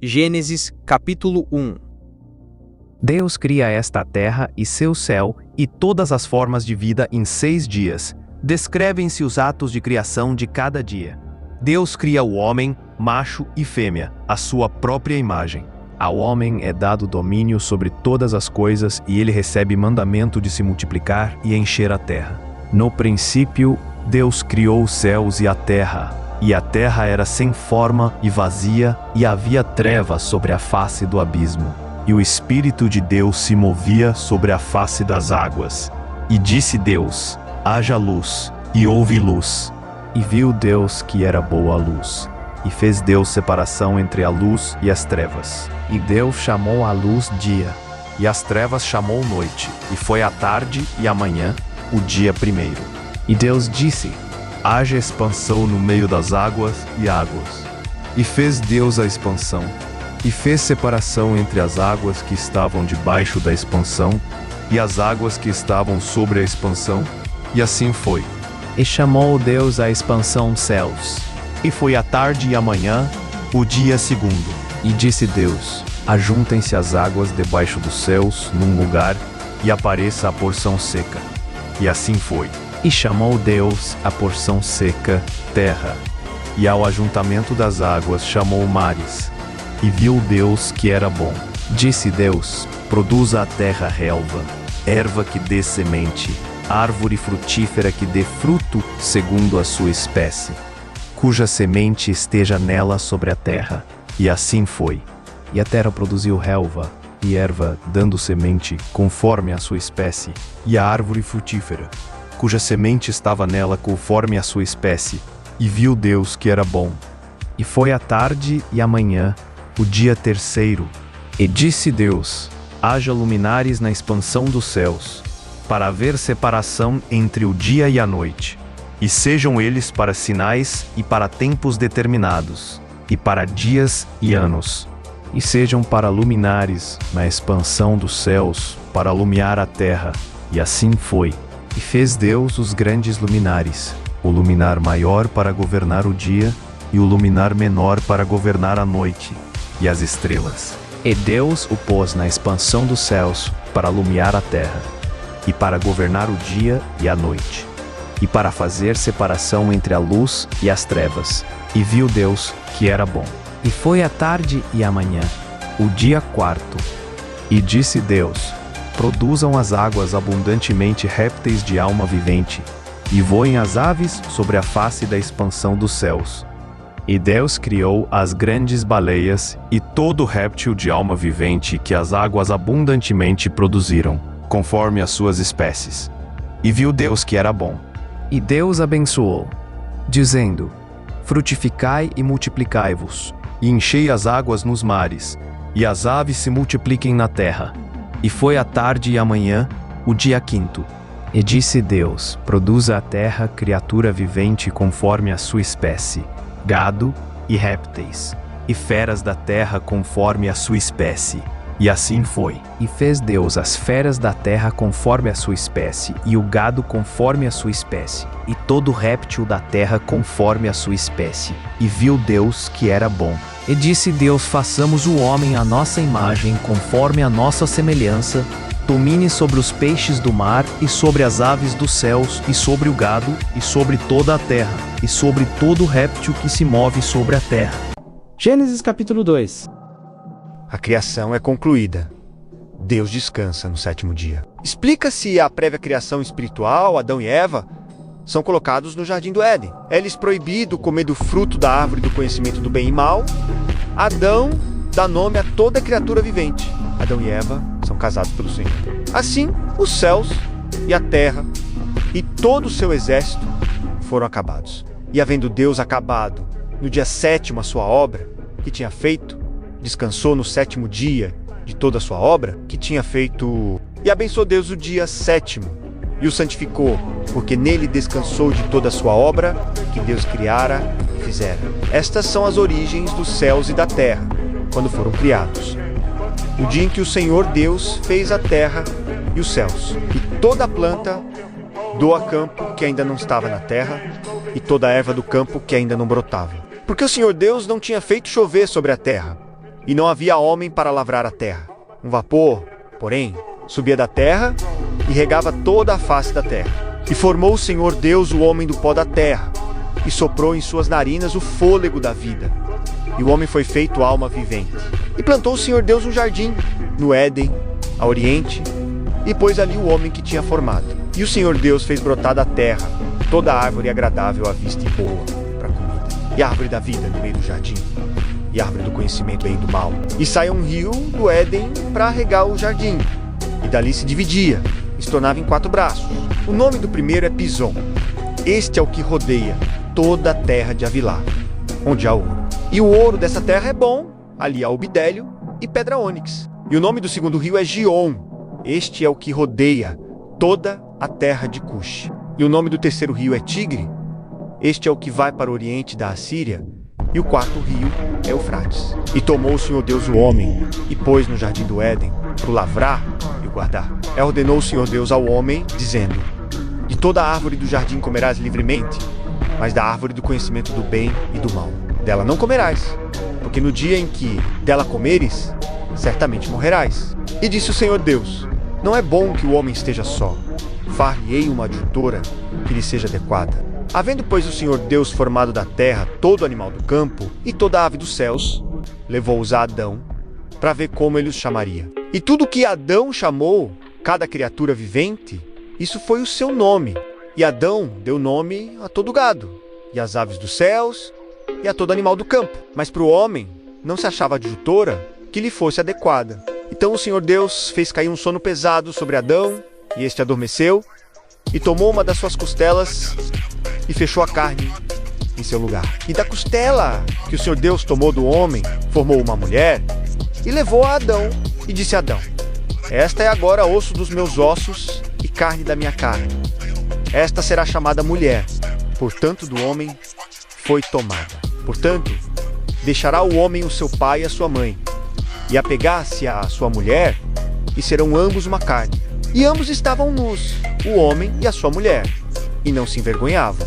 Gênesis, capítulo 1. Deus cria esta terra e seu céu e todas as formas de vida em 6 dias. Descrevem-se os atos de criação de cada dia. Deus cria o homem, macho e fêmea, à sua própria imagem. Ao homem é dado domínio sobre todas as coisas e ele recebe mandamento de se multiplicar e encher a terra. No princípio, Deus criou os céus e a terra era sem forma e vazia, e havia trevas sobre a face do abismo. E o Espírito de Deus se movia sobre a face das águas. E disse Deus: haja luz, e houve luz. E viu Deus que era boa a luz. E fez Deus separação entre a luz e as trevas. E Deus chamou a luz dia, e as trevas chamou noite. E foi a tarde e a manhã, o dia primeiro. E Deus disse: haja expansão no meio das águas e águas. E fez Deus a expansão. E fez separação entre as águas que estavam debaixo da expansão e as águas que estavam sobre a expansão. E assim foi. E chamou Deus a expansão céus. E foi a tarde e a manhã, o dia segundo. E disse Deus: ajuntem-se as águas debaixo dos céus num lugar, e apareça a porção seca. E assim foi. E chamou Deus a porção seca terra. E ao ajuntamento das águas chamou mares. E viu Deus que era bom. Disse Deus: produza a terra relva, erva que dê semente, árvore frutífera que dê fruto segundo a sua espécie, cuja semente esteja nela sobre a terra. E assim foi. E a terra produziu relva e erva, dando semente conforme a sua espécie, e a árvore frutífera, cuja semente estava nela conforme a sua espécie. E viu Deus que era bom. E foi a tarde e a manhã, o dia terceiro. E disse Deus: haja luminares na expansão dos céus, para haver separação entre o dia e a noite. E sejam eles para sinais e para tempos determinados, e para dias e anos. E sejam para luminares na expansão dos céus, para alumiar a terra. E assim foi. E fez Deus os grandes luminares, o luminar maior para governar o dia, e o luminar menor para governar a noite, e as estrelas. E Deus o pôs na expansão dos céus, para alumiar a terra, e para governar o dia e a noite, e para fazer separação entre a luz e as trevas. E viu Deus que era bom. E foi a tarde e a manhã, o dia quarto. E disse Deus: produzam as águas abundantemente répteis de alma vivente, e voem as aves sobre a face da expansão dos céus. E Deus criou as grandes baleias e todo réptil de alma vivente que as águas abundantemente produziram, conforme as suas espécies. E viu Deus que era bom. E Deus abençoou, dizendo: frutificai e multiplicai-vos, e enchei as águas nos mares, e as aves se multipliquem na terra. E foi a tarde e a manhã, o dia quinto. E disse Deus: produza a terra criatura vivente conforme a sua espécie, gado e répteis, e feras da terra conforme a sua espécie. E assim foi. E fez Deus as feras da terra conforme a sua espécie, e o gado conforme a sua espécie, e todo réptil da terra conforme a sua espécie. E viu Deus que era bom. E disse Deus: façamos o homem à nossa imagem, conforme a nossa semelhança, domine sobre os peixes do mar, e sobre as aves dos céus, e sobre o gado, e sobre toda a terra, e sobre todo réptil que se move sobre a terra. Gênesis capítulo 2. A criação é concluída. Deus descansa no 7º dia. Explica-se a prévia criação espiritual. Adão e Eva são colocados no jardim do Éden. É-lhes proibido comer do fruto da árvore do conhecimento do bem e mal. Adão dá nome a toda criatura vivente. Adão e Eva são casados pelo Senhor. Assim, os céus e a terra e todo o seu exército foram acabados. E havendo Deus acabado no dia 7º a sua obra que tinha feito, descansou no 7º dia de toda a sua obra que tinha feito. E abençoou Deus o dia 7º e o santificou, porque nele descansou de toda a sua obra que Deus criara e fizera. Estas são as origens dos céus e da terra, quando foram criados. O dia em que o Senhor Deus fez a terra e os céus, e toda a planta do campo que ainda não estava na terra, e toda a erva do campo que ainda não brotava. Porque o Senhor Deus não tinha feito chover sobre a terra, e não havia homem para lavrar a terra. Um vapor, porém, subia da terra e regava toda a face da terra. E formou o Senhor Deus o homem do pó da terra, e soprou em suas narinas o fôlego da vida. E o homem foi feito alma vivente. E plantou o Senhor Deus um jardim, no Éden, a oriente, e pôs ali o homem que tinha formado. E o Senhor Deus fez brotar da terra toda árvore agradável à vista e boa para comida, e a árvore da vida no meio do jardim, e a árvore do conhecimento bem e do mal. E saía um rio do Éden para regar o jardim, e dali se dividia, e se tornava em 4 braços. O nome do primeiro é Pison. Este é o que rodeia toda a terra de Havilá, onde há ouro. E o ouro dessa terra é bom, ali há o bidélio e pedra ônix. E o nome do segundo rio é Gion. Este é o que rodeia toda a terra de Cush. E o nome do terceiro rio é Tigre. Este é o que vai para o oriente da Assíria. E o quarto rio é Eufrates. E tomou o Senhor Deus o homem e pôs no jardim do Éden para o lavrar e o guardar. E ordenou o Senhor Deus ao homem, dizendo: de toda a árvore do jardim comerás livremente, mas da árvore do conhecimento do bem e do mal dela não comerás, porque no dia em que dela comeres, certamente morrerás. E disse o Senhor Deus: não é bom que o homem esteja só. Far-lhe-ei uma adjutora que lhe seja adequada. Havendo, pois, o Senhor Deus formado da terra todo animal do campo e toda ave dos céus, levou-os a Adão, para ver como ele os chamaria. E tudo que Adão chamou, cada criatura vivente, isso foi o seu nome. E Adão deu nome a todo gado, e às aves dos céus, e a todo animal do campo. Mas para o homem não se achava adjutora que lhe fosse adequada. Então o Senhor Deus fez cair um sono pesado sobre Adão, e este adormeceu, e tomou uma das suas costelas e fechou a carne em seu lugar. E da costela que o Senhor Deus tomou do homem, formou uma mulher, e levou a Adão, e disse a Adão: esta é agora osso dos meus ossos e carne da minha carne. Esta será chamada mulher, portanto do homem foi tomada. Portanto, deixará o homem o seu pai e a sua mãe, e apegar-se à sua mulher, e serão ambos uma carne. E ambos estavam nus, o homem e a sua mulher, e não se envergonhavam.